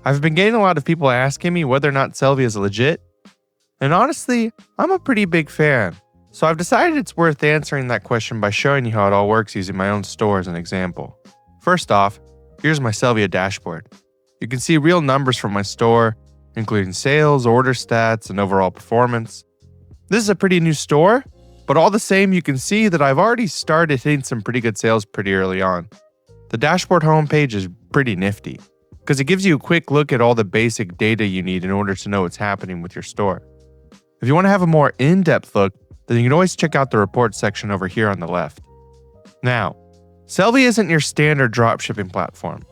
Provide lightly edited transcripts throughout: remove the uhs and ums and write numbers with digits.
I've been getting a lot of people asking me whether or not Sellvia is legit, and honestly, I'm a pretty big fan. So I've decided it's worth answering that question by showing you how it all works using my own store as an example. First off, here's my Sellvia dashboard. You can see real numbers from my store, including sales, order stats, and overall performance. This is a pretty new store, but all the same, you can see that I've already started hitting some pretty good sales pretty early on. The dashboard homepage is pretty nifty, because it gives you a quick look at all the basic data you need in order to know what's happening with your store. If you want to have a more in-depth look, then you can always check out the report section over here on the left. Now, Sellvia isn't your standard dropshipping platform.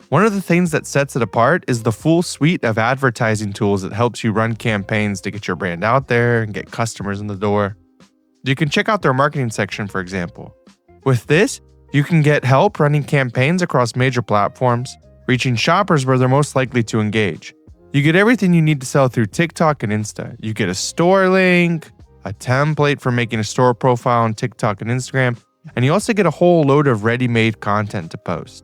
One of the things that sets it apart is the full suite of advertising tools that helps you run campaigns to get your brand out there and get customers in the door. You can check out their marketing section, for example. With this, you can get help running campaigns across major platforms, reaching shoppers where they're most likely to engage. You get everything you need to sell through TikTok and Insta. You get a store link, a template for making a store profile on TikTok and Instagram, and you also get a whole load of ready-made content to post.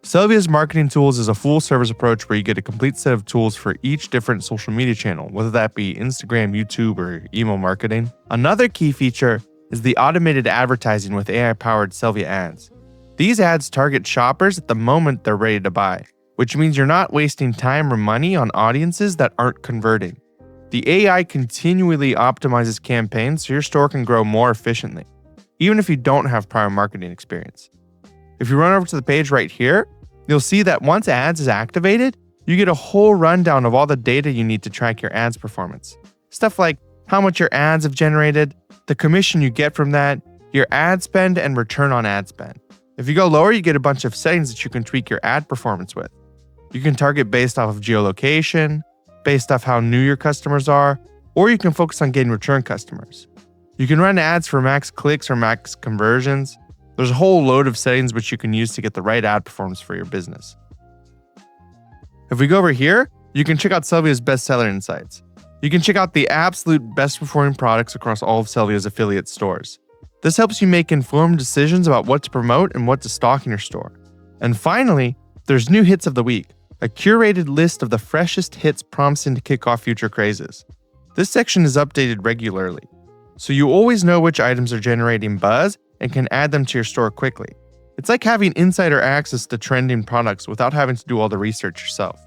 Sellvia's marketing tools is a full-service approach where you get a complete set of tools for each different social media channel, whether that be Instagram, YouTube, or email marketing. Another key feature is the automated advertising with AI-powered Sellvia ads. These ads target shoppers at the moment they're ready to buy, which means you're not wasting time or money on audiences that aren't converting. The AI continually optimizes campaigns so your store can grow more efficiently, even if you don't have prior marketing experience. If you run over to the page right here, you'll see that once ads is activated, you get a whole rundown of all the data you need to track your ads performance. Stuff like how much your ads have generated, the commission you get from that, your ad spend, and return on ad spend. If you go lower, you get a bunch of settings that you can tweak your ad performance with. You can target based off of geolocation, based off how new your customers are, or you can focus on getting return customers. You can run ads for max clicks or max conversions. There's a whole load of settings which you can use to get the right ad performance for your business. If we go over here, you can check out Sellvia's bestseller insights. You can check out the absolute best performing products across all of Sellvia's affiliate stores. This helps you make informed decisions about what to promote and what to stock in your store. And finally, there's new hits of the week, a curated list of the freshest hits promising to kick off future crazes. This section is updated regularly, so you always know which items are generating buzz and can add them to your store quickly. It's like having insider access to trending products without having to do all the research yourself.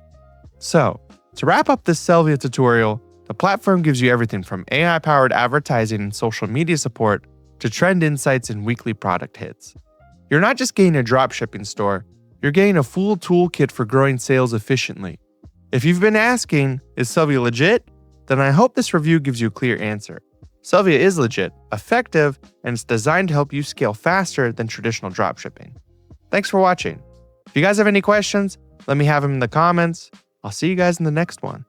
So, to wrap up this Sellvia tutorial, the platform gives you everything from AI-powered advertising and social media support to trend insights and weekly product hits. You're not just getting a dropshipping store, you're getting a full toolkit for growing sales efficiently. If you've been asking, is Sellvia legit? Then I hope this review gives you a clear answer. Sellvia is legit, effective, and it's designed to help you scale faster than traditional dropshipping. Thanks for watching. If you guys have any questions, let me have them in the comments. I'll see you guys in the next one.